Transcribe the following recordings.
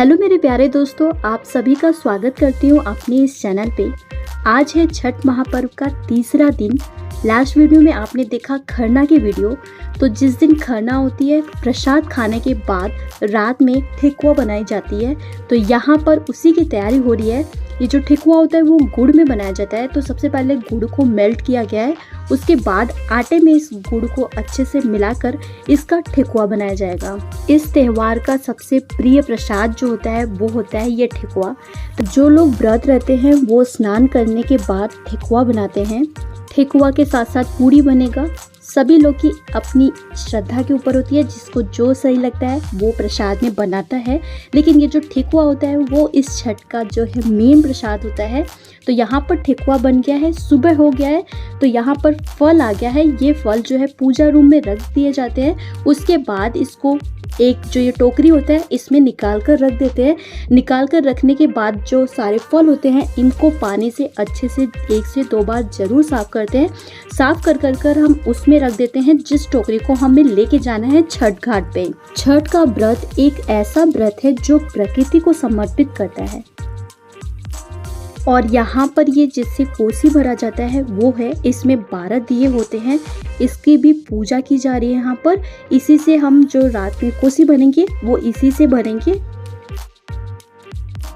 Hello मेरे प्यारे दोस्तों, आप सभी का स्वागत करती हूँ अपने इस चैनल पे। आज है छठ महापर्व का तीसरा दिन। लास्ट वीडियो में आपने देखा खरना की वीडियो। तो जिस दिन खरना होती है, प्रसाद खाने के बाद रात में ठेकुआ बनाई जाती है। तो यहाँ पर उसी की तैयारी हो रही है। ये जो ठेकुआ होता है वो गुड़ में बनाया जाता है। तो सबसे पहले गुड़ को मेल्ट किया गया है, उसके बाद आटे में इस गुड़ को अच्छे से मिलाकर इसका ठेकुआ बनाया जाएगा। इस त्यौहार का सबसे प्रिय प्रसाद जो होता है वो होता है ये ठेकुआ। तो जो लोग व्रत रहते हैं वो स्नान करने के बाद ठेकुआ बनाते हैं। ठेकुआ के साथ साथ पूड़ी बनेगा। सभी लोग की अपनी श्रद्धा के ऊपर होती है, जिसको जो सही लगता है वो प्रसाद में बनाता है। लेकिन ये जो ठेकुआ होता है वो इस छठ का जो है मेन प्रसाद होता है। तो यहाँ पर ठेकुआ बन गया है, सुबह हो गया है। तो यहाँ पर फल आ गया है। ये फल जो है पूजा रूम में रख दिए जाते हैं। उसके बाद इसको एक जो ये टोकरी होता है इसमें निकाल कर रख देते हैं। निकाल कर रखने के बाद जो सारे फल होते हैं इनको पानी से अच्छे से 1 से 2 बार ज़रूर साफ़ करते हैं। साफ़ कर हम उसमें रख देते हैं जिस टोकरी को हमें लेके जाना है छठ घाट पे। छठ का व्रत एक ऐसा व्रत है जो प्रकृति को समर्पित करता है। और यहाँ पर ये जिससे कोसी भरा जाता है वो है, इसमें 12 दिए होते हैं। इसकी भी पूजा की जा रही है यहाँ पर। इसी से हम जो रात में कोसी भरेंगे वो इसी से भरेंगे।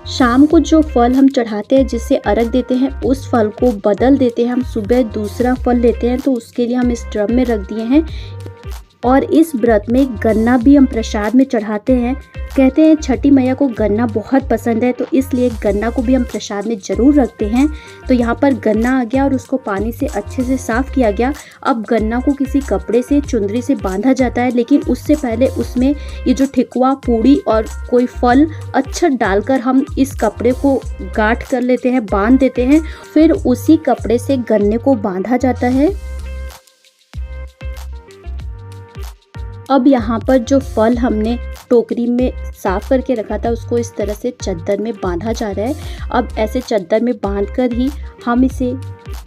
शाम को जो फल हम चढ़ाते हैं, जिससे अर्घ देते हैं, उस फल को बदल देते हैं। हम सुबह दूसरा फल लेते हैं, तो उसके लिए हम इस ड्रम में रख दिए हैं। और इस व्रत में गन्ना भी हम प्रसाद में चढ़ाते हैं। कहते हैं छठी मैया को गन्ना बहुत पसंद है, तो इसलिए गन्ना को भी हम प्रसाद में ज़रूर रखते हैं। तो यहाँ पर गन्ना आ गया और उसको पानी से अच्छे से साफ़ किया गया। अब गन्ना को किसी कपड़े से, चुंदरी से बांधा जाता है। लेकिन उससे पहले उसमें ये जो ठेकुआ, पूड़ी और कोई फल अक्षत डालकर हम इस कपड़े को गांठ कर लेते हैं, बांध देते हैं। फिर उसी कपड़े से गन्ने को बांधा जाता है। अब यहाँ पर जो फल हमने टोकरी में साफ करके रखा था उसको इस तरह से चद्दर में बांधा जा रहा है। अब ऐसे चद्दर में बांधकर ही हम इसे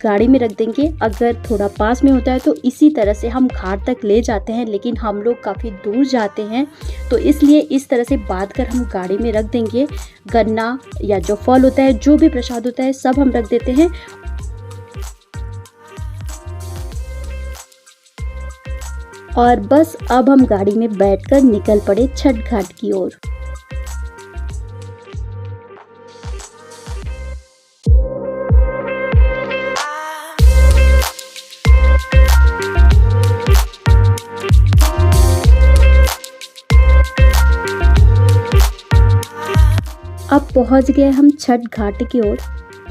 गाड़ी में रख देंगे। अगर थोड़ा पास में होता है तो इसी तरह से हम घाट तक ले जाते हैं, लेकिन हम लोग काफ़ी दूर जाते हैं तो इसलिए इस तरह से बांधकर हम गाड़ी में रख देंगे। गन्ना या जो फल होता है, जो भी प्रसाद होता है, सब हम रख देते हैं। और बस अब हम गाड़ी में बैठकर निकल पड़े छठ घाट की ओर। अब पहुंच गए हम छठ घाट की ओर,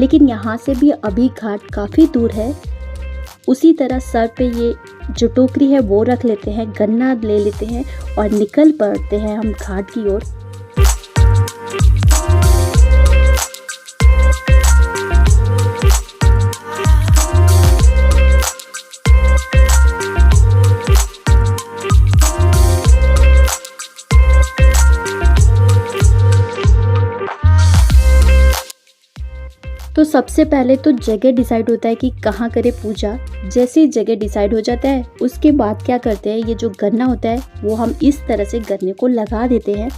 लेकिन यहाँ से भी अभी घाट काफ़ी दूर है। उसी तरह सर पे ये जो टोकरी है वो रख लेते हैं, गन्ना ले लेते हैं और निकल पड़ते हैं हम घाट की ओर। तो सबसे पहले तो जगह डिसाइड होता है कि कहाँ करें पूजा। जैसे ही जगह डिसाइड हो जाता है उसके बाद क्या करते हैं, ये जो गन्ना होता है वो हम इस तरह से गन्ने को लगा देते हैं।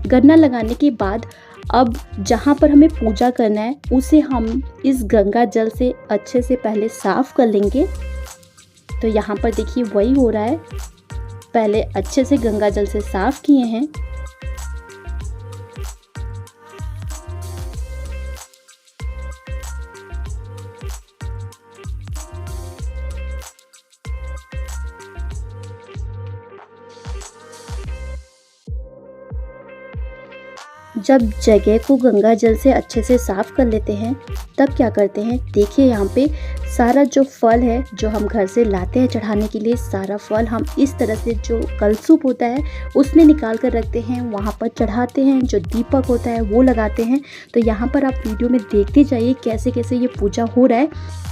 गन्ना लगाने के बाद अब जहाँ पर हमें पूजा करना है उसे हम इस गंगा जल से अच्छे से पहले साफ़ कर लेंगे। तो यहाँ पर देखिए वही हो रहा है। पहले अच्छे से गंगा जल से साफ़ किए हैं। जब जगह को गंगा जल से अच्छे से साफ़ कर लेते हैं तब क्या करते हैं, देखिए यहाँ पे सारा जो फल है जो हम घर से लाते हैं चढ़ाने के लिए, सारा फल हम इस तरह से जो कलसूप होता है उसमें निकाल कर रखते हैं, वहाँ पर चढ़ाते हैं। जो दीपक होता है वो लगाते हैं। तो यहाँ पर आप वीडियो में देखते जाइए कैसे कैसे ये पूजा हो रहा है।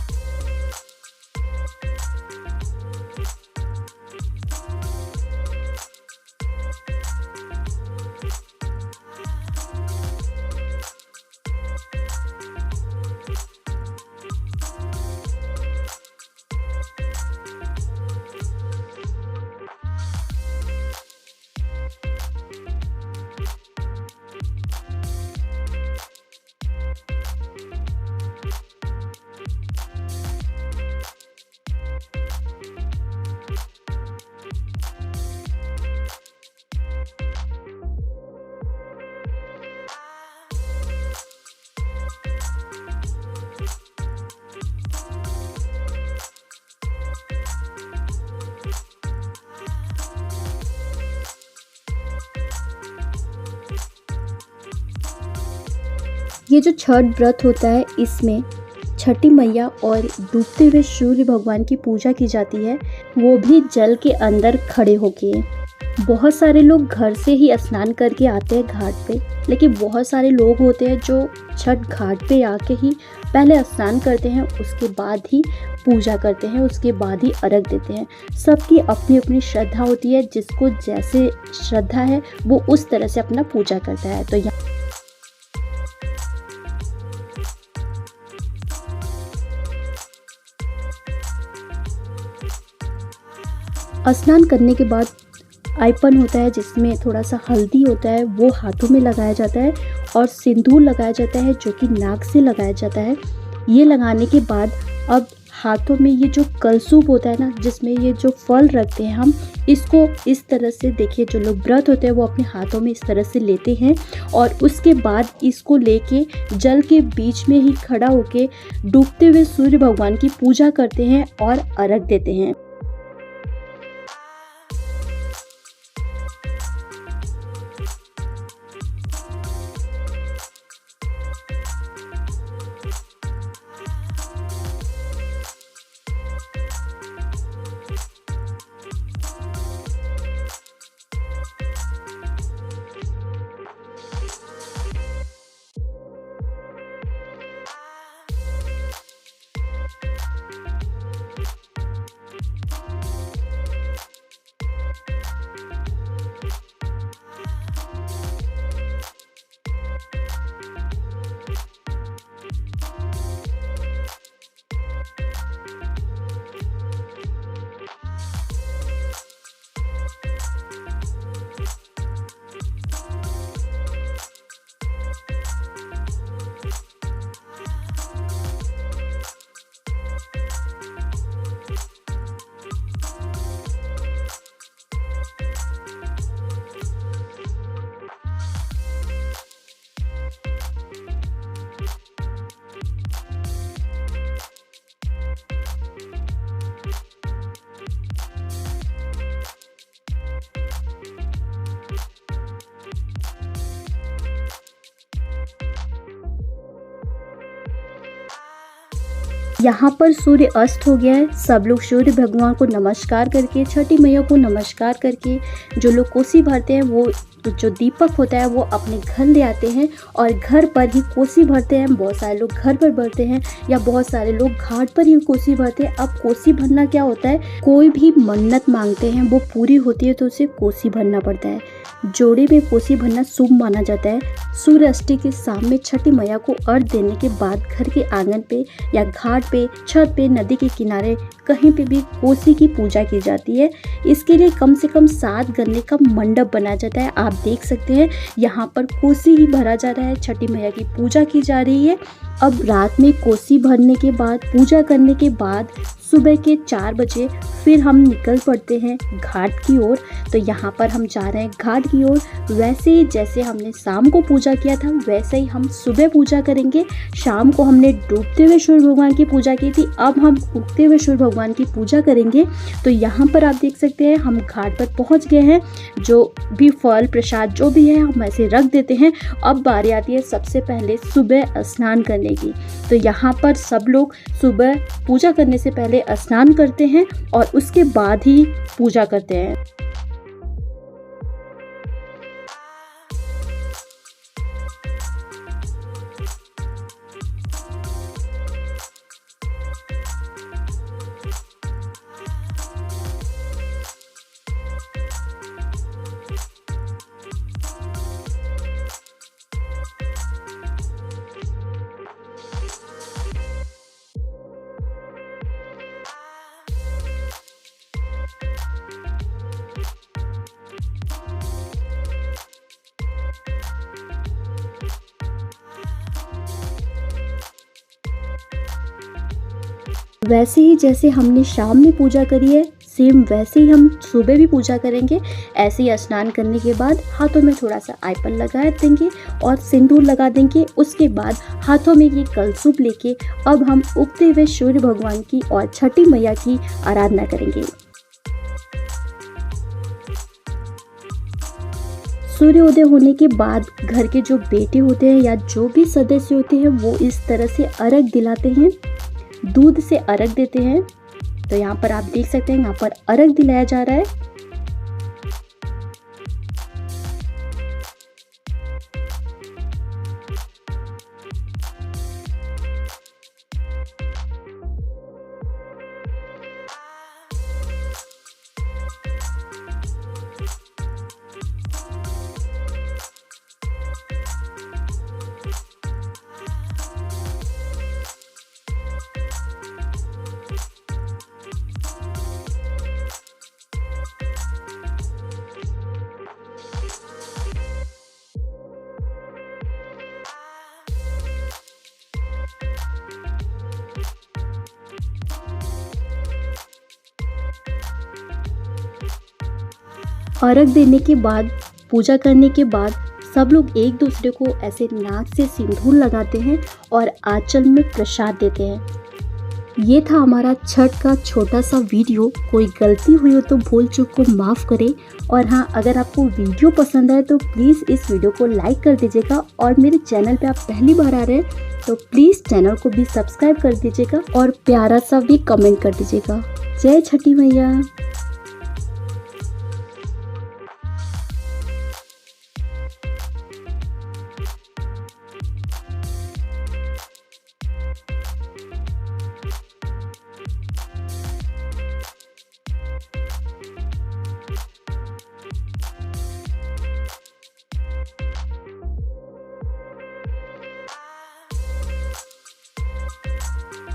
ये जो छठ व्रत होता है इसमें छठी मैया और डूबते हुए सूर्य भगवान की पूजा की जाती है, वो भी जल के अंदर खड़े होके। बहुत सारे लोग घर से ही स्नान करके आते हैं घाट पे, लेकिन बहुत सारे लोग होते हैं जो छठ घाट पे आके ही पहले स्नान करते हैं, उसके बाद ही पूजा करते हैं, उसके बाद ही अर्घ देते हैं। सबकी अपनी अपनी श्रद्धा होती है, जिसको जैसे श्रद्धा है वो उस तरह से अपना पूजा करता है। तो स्नान करने के बाद आइपन होता है, जिसमें थोड़ा सा हल्दी होता है, वो हाथों में लगाया जाता है और सिंदूर लगाया जाता है, जो कि नाक से लगाया जाता है। ये लगाने के बाद अब हाथों में ये जो कलसूप होता है ना, जिसमें ये जो फल रखते हैं हम, इसको इस तरह से देखिए, जो लोग व्रत होते हैं वो अपने हाथों में इस तरह से लेते हैं और उसके बाद इसको लेके जल के बीच में ही खड़ा होके डूबते हुए सूर्य भगवान की पूजा करते हैं और अर्घ देते हैं। यहाँ पर सूर्य अस्त हो गया है। सब लोग सूर्य भगवान को नमस्कार करके, छठी मैया को नमस्कार करके, जो लोग कोसी भरते हैं वो जो दीपक होता है वो अपने घर ले आते हैं और घर पर ही कोसी भरते हैं। बहुत सारे लोग घर पर भरते हैं या बहुत सारे लोग घाट पर ही कोसी भरते हैं। अब कोसी भरना क्या होता है, कोई भी मन्नत मांगते हैं वो पूरी होती है तो उसे कोसी भरना पड़ता है। जोड़े में कोसी भरना शुभ माना जाता है। सूर्य अष्टमी के शाम में छठी मैया को अर्घ देने के बाद घर के आंगन पे या घाट पे, छत पे, नदी के किनारे कहीं पे भी कोसी की पूजा की जाती है। इसके लिए कम से कम 7 गन्ने का मंडप बनाया जाता है। आप देख सकते हैं यहाँ पर कोसी ही भरा जा रहा है, छठी मैया की पूजा की जा रही है। अब रात में कोसी भरने के बाद, पूजा करने के बाद सुबह के 4 बजे फिर हम निकल पड़ते हैं घाट की ओर। तो यहाँ पर हम जा रहे हैं घाट की ओर। वैसे ही जैसे हमने शाम को पूजा किया था वैसे ही हम सुबह पूजा करेंगे। शाम को हमने डूबते हुए सूर्य भगवान की पूजा की थी, अब हम उगते हुए सूर्य भगवान की पूजा करेंगे। तो यहाँ पर आप देख सकते हैं हम घाट पर पहुँच गए हैं। जो भी फल प्रसाद जो भी है हम ऐसे रख देते हैं। अब बारी आती है सबसे पहले सुबह स्नान करने की। तो यहाँ पर सब लोग सुबह पूजा करने से पहले स्नान करते हैं और उसके बाद ही पूजा करते हैं। वैसे ही जैसे हमने शाम में पूजा करी है, सेम वैसे ही हम सुबह भी पूजा करेंगे। ऐसे ही स्नान करने के बाद हाथों में थोड़ा सा आइपन लगा देंगे और सिंदूर लगा देंगे। उसके बाद हाथों में ये कलसूप लेके अब हम उगते हुए सूर्य भगवान की और छठी मैया की आराधना करेंगे। सूर्योदय होने के बाद घर के जो बेटे होते हैं या जो भी सदस्य होते हैं वो इस तरह से अर्घ दिलाते हैं, दूध से अर्घ देते हैं। तो यहाँ पर आप देख सकते हैं, यहाँ पर अर्घ दिलाया जा रहा है। अर्घ देने के बाद, पूजा करने के बाद सब लोग एक दूसरे को ऐसे नाक से सिंदूर लगाते हैं और आंचल में प्रसाद देते हैं। ये था हमारा छठ का छोटा सा वीडियो। कोई गलती हुई हो तो भूल चूक को माफ़ करें। और हाँ, अगर आपको वीडियो पसंद आए तो प्लीज़ इस वीडियो को लाइक कर दीजिएगा, और मेरे चैनल पे आप पहली बार आ रहे हैं तो प्लीज़ चैनल को भी सब्सक्राइब कर दीजिएगा और प्यारा सा भी कमेंट कर दीजिएगा। जय छठी मैया।